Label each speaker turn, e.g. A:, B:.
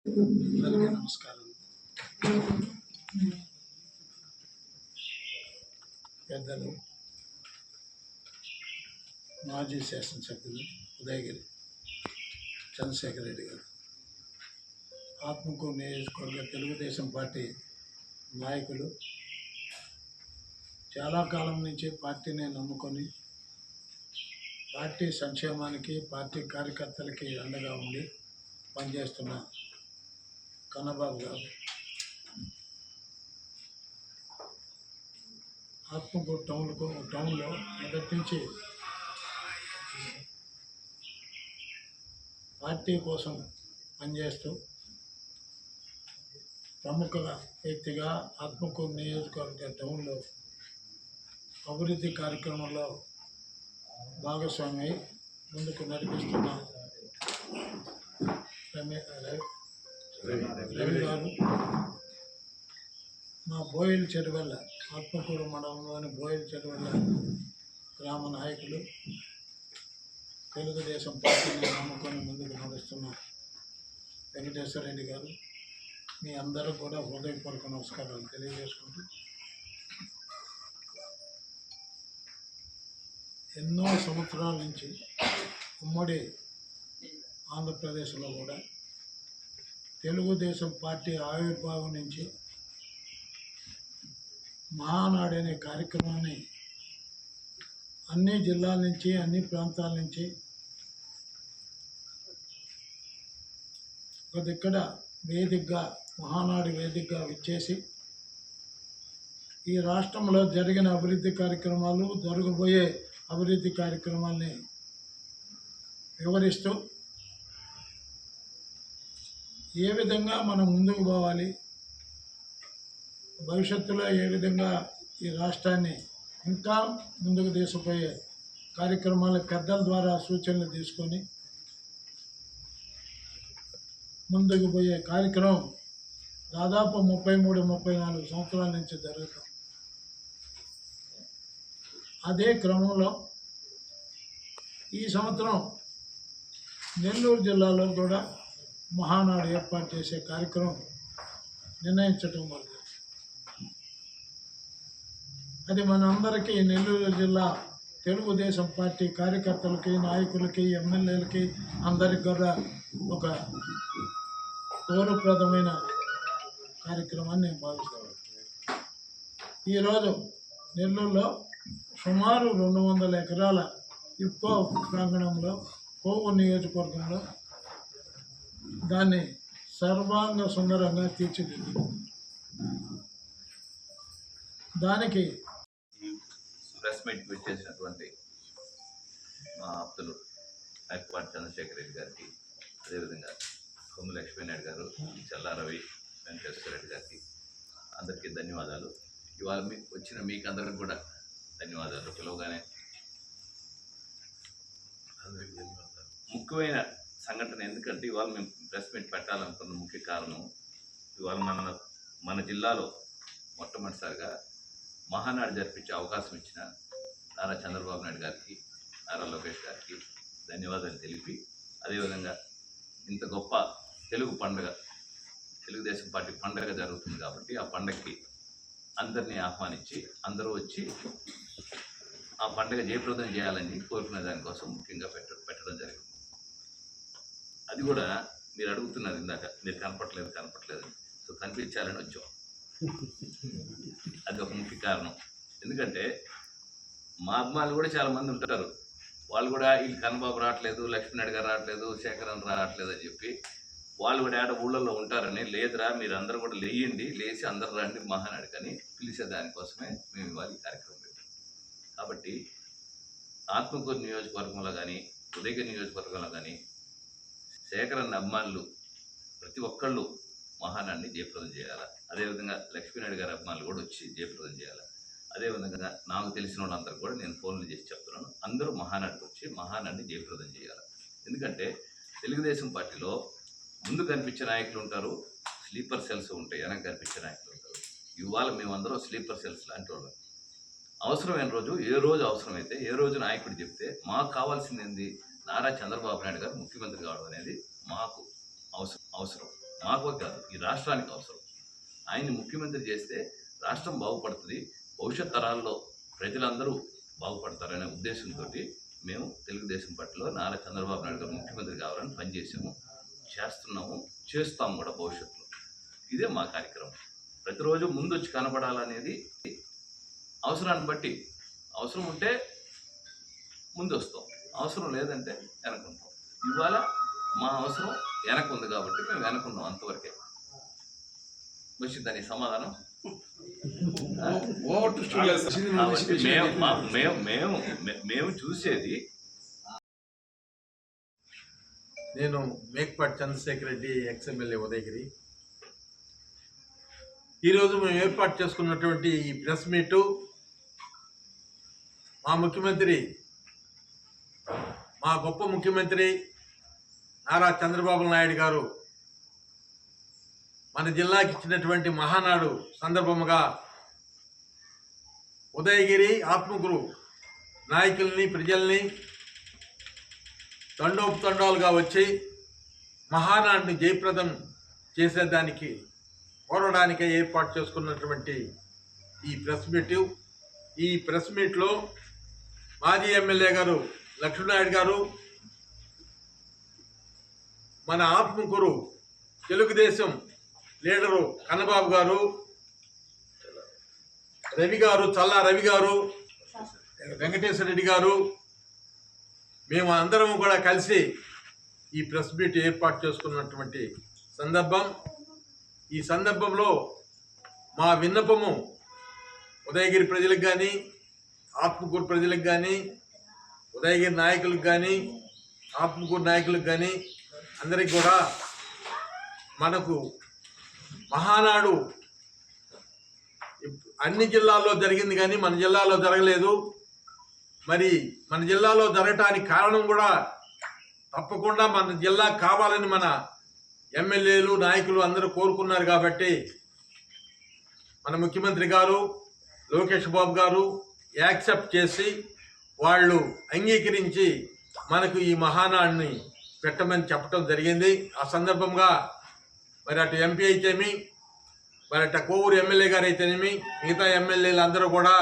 A: అందరికీ నమస్కారం. పెద్దలు మాజీ శాసనసభ్యులు ఉదయగిరి చంద్రశేఖర్ రెడ్డి గారు, ఆత్మకూరు నియోజకవర్గ తెలుగుదేశం పార్టీ నాయకులు, చాలా కాలం నుంచి పార్టీని నమ్ముకొని పార్టీ సంక్షేమానికి, పార్టీ కార్యకర్తలకి అండగా ఉండి పనిచేస్తున్న కన్నబాబు గారు ఆత్మకూరు టౌన్లో మొదటి నుంచి పార్టీ కోసం పనిచేస్తూ ప్రముఖ వ్యక్తిగా ఆత్మకూరు నియోజకవర్గ టౌన్లో అభివృద్ధి కార్యక్రమంలో భాగస్వామి ముందుకు నడిపిస్తున్న రవి గారు, మా బోయిల్ చెరువెల్ల ఆత్మకూరు మండలంలోని బోయిల్ చెరువెల్ల గ్రామ నాయకులు, తెలుగుదేశం పార్టీని నమ్ముకొని ముందుకు నడుస్తున్న వెంకటేశ్వర రెడ్డి గారు, మీ అందరూ కూడా హృదయపూర్వక నమస్కారాలు తెలియజేసుకుంటూ, ఎన్నో సంవత్సరాల నుంచి ఉమ్మడి ఆంధ్రప్రదేశ్లో కూడా తెలుగుదేశం పార్టీ ఆవిర్భావం నుంచి మహానాడు అనే కార్యక్రమాన్ని అన్ని జిల్లాల నుంచి, అన్ని ప్రాంతాల నుంచి ఒక దగ్గర వేదికగా, మహానాడు వేదికగా విచ్చేసి ఈ రాష్ట్రంలో జరిగిన అభివృద్ధి కార్యక్రమాలు, జరగబోయే అభివృద్ధి కార్యక్రమాల్ని వివరిస్తూ ఏ విధంగా మనం ముందుకు పోవాలి, భవిష్యత్తులో ఏ విధంగా ఈ రాష్ట్రాన్ని ఇంకా ముందుకు తీసుకుపోయే కార్యక్రమాలు పెద్దల ద్వారా సూచనలు తీసుకొని ముందుకు పోయే కార్యక్రమం దాదాపు 33-34 సంవత్సరాల నుంచి జరుగుతాం. అదే క్రమంలో ఈ సంవత్సరం నెల్లూరు జిల్లాలో కూడా మహానాడు ఏర్పాటు చేసే కార్యక్రమం నిర్ణయించటం వల్ల అది మనందరికీ, నెల్లూరు జిల్లా తెలుగుదేశం పార్టీ కార్యకర్తలకి, నాయకులకి, ఎమ్మెల్యేలకి అందరికి కూడా ఒక గౌరవప్రదమైన కార్యక్రమాన్ని నేను భావిస్తాను. ఈరోజు నెల్లూరులో సుమారు 200 ఎకరాల ఇఫ్కో ప్రాంగణంలో, కోవూరు నియోజకవర్గంలో దాన్ని సర్వాంగ సుందరంగా తీర్చిదిద్దు. దానికి
B: ప్రెస్ మీట్ చేసినటువంటి మా ఆప్తులు ఐపాటి చంద్రశేఖర్ రెడ్డి గారికి, అదేవిధంగా కొమ్ము లక్ష్మీనాయుడు గారు, చల్లా రవి, వెంకటేశ్వర రెడ్డి గారికి అందరికీ ధన్యవాదాలు. ఇవాళ వచ్చిన మీకు అందరికి కూడా ధన్యవాదాలు. పిలవగానే అందరికీ ధన్యవాదాలు. ముఖ్యమైన సంఘటన, ఎందుకంటే ఇవాళ మేము ప్రెస్ మీట్ పెట్టాలనుకున్న ముఖ్య కారణం, ఇవాళ మన జిల్లాలో మొట్టమొదటిసారిగా మహానాడు జరిపించే అవకాశం ఇచ్చిన నారా చంద్రబాబు నాయుడు గారికి, నారా లోకేష్ గారికి ధన్యవాదాలు తెలిపి, అదేవిధంగా ఇంత గొప్ప తెలుగు పండుగ, తెలుగుదేశం పార్టీ పండుగ జరుగుతుంది కాబట్టి ఆ పండుగకి అందరినీ ఆహ్వానించి అందరూ వచ్చి ఆ పండుగ జయప్రదం చేయాలని కోరుకునే దానికోసం ముఖ్యంగా పెట్టడం జరిగింది. అది కూడా మీరు అడుగుతున్నారు ఇందాక, మీరు కనపట్లేదు, సో కనిపించాలని వచ్చాం. అది ఒక ముఖ్య కారణం. ఎందుకంటే మా అభిమానులు కూడా చాలామంది ఉంటారు, వాళ్ళు కూడా వీళ్ళు కన్నబాబు రావట్లేదు, లక్ష్మీనాయుడు గారు రావట్లేదు, శేఖరన్ రావట్లేదు అని చెప్పి వాళ్ళు కూడా ఆడ ఊళ్ళల్లో ఉంటారని. లేదురా, మీరు అందరూ కూడా లేచి అందరు రండి మహానాడు కానీ పిలిచే దానికోసమే మేము ఇవాళ ఈ కార్యక్రమం పెట్టాం. కాబట్టి ఆత్మకూరు నియోజకవర్గంలో కానీ, ఉదయగిరి నియోజకవర్గంలో కానీ శేఖరన్ అభిమానులు ప్రతి ఒక్కళ్ళు మహానాడిని జయప్రదం చేయాలి. అదేవిధంగా లక్ష్మీనాయుడు గారి అభిమానులు కూడా వచ్చి జయప్రదం చేయాలి. అదేవిధంగా నాకు తెలిసిన వాళ్ళందరూ కూడా నేను ఫోన్లు చేసి చెప్తున్నాను, అందరూ మహానాడికి వచ్చి మహానాడిని జయప్రదం చేయాలి. ఎందుకంటే తెలుగుదేశం పార్టీలో ముందు కనిపించే నాయకులు ఉంటారు, స్లీపర్ సెల్స్ ఉంటాయి, వెనక కనిపించే నాయకులు ఉంటారు. ఇవాళ మేమందరం స్లీపర్ సెల్స్ లాంటి వాళ్ళం. అవసరమైన రోజు, ఏ రోజు అవసరమైతే ఏ రోజు నాయకుడు చెప్తే మాకు కావాల్సింది ఏంది, నారా చంద్రబాబు నాయుడు గారు ముఖ్యమంత్రి కావడం అనేది మాకు అవసరం. మాకు కాదు, ఈ రాష్ట్రానికి అవసరం. ఆయన్ని ముఖ్యమంత్రి చేస్తే రాష్ట్రం బాగుపడుతుంది, భవిష్యత్ తరాల్లో ప్రజలందరూ బాగుపడతారనే ఉద్దేశంతో మేము తెలుగుదేశం పార్టీలో నారా చంద్రబాబు నాయుడు గారు ముఖ్యమంత్రి కావాలని పనిచేసాము, చేస్తున్నాము, చేస్తాము కూడా భవిష్యత్తులో. ఇదే మా కార్యక్రమం. ప్రతిరోజు ముందు వచ్చి కనబడాలనేది అవసరాన్ని బట్టి. అవసరం ఉంటే ముందు వస్తాం, అవసరం లేదంటే వెనకుంటాం. ఇవాళ మా అవసరం వెనకుంది కాబట్టి మేము వెనకున్నాం, అంతవరకే. వచ్చిందని సమాధానం. మేము చూసేది.
C: నేను మేకపాటి చంద్రశేఖర్ రెడ్డి, ఎక్స్ఎమ్మెల్యే ఉదయగిరి. ఈరోజు మేము ఏర్పాటు చేసుకున్నటువంటి ఈ ప్రెస్ మీటు మా ముఖ్యమంత్రి, మా గొప్ప ముఖ్యమంత్రి నారా చంద్రబాబు నాయుడు గారు మన జిల్లాకి ఇచ్చినటువంటి మహానాడు సందర్భముగా ఉదయగిరి ఆత్మగురు నాయకుల్ని, ప్రజల్ని తండోపతండాలుగా వచ్చి మహానాడుని జయప్రదం చేసేదానికి కోరడానికే ఏర్పాటు చేసుకున్నటువంటి ఈ ప్రెస్ మీట్. ఈ ప్రెస్ మీట్లో మాజీ ఎమ్మెల్యే గారు లక్ష్మీనాయుడు గారు, మన ఆత్మకూరు తెలుగుదేశం లీడరు కన్నబాబు గారు, రవి గారు, చల్లా రవి గారు, వెంకటేశ్వర రెడ్డి గారు, మేము అందరం కూడా కలిసి ఈ ప్రెస్ మీట్ ఏర్పాటు చేసుకున్నటువంటి సందర్భం. ఈ సందర్భంలో మా విన్నపము ఉదయగిరి ప్రజలకు కానీ, ఆత్మకూరు ప్రజలకు కానీ, ఉదయగిరి నాయకులకు కానీ, ఆత్మకూరు నాయకులకు కానీ అందరికి కూడా మనకు మహానాడు అన్ని జిల్లాల్లో జరిగింది కానీ మన జిల్లాలో జరగలేదు. మరి మన జిల్లాలో జరగటానికి కారణం కూడా తప్పకుండా మన జిల్లా కావాలని మన ఎమ్మెల్యేలు, నాయకులు అందరూ కోరుకున్నారు. కాబట్టి మన ముఖ్యమంత్రి గారు లోకేష్ బాబు గారు యాక్సెప్ట్ చేసి వాళ్ళు అంగీకరించి మనకు ఈ మహానాడిని పెట్టమని చెప్పడం జరిగింది. ఆ సందర్భంగా మరి అటు ఎంపీ అయితేమి, మరి అటు కోవూరు ఎమ్మెల్యే గారు అయితేనేమి, మిగతా ఎమ్మెల్యేలు అందరూ కూడా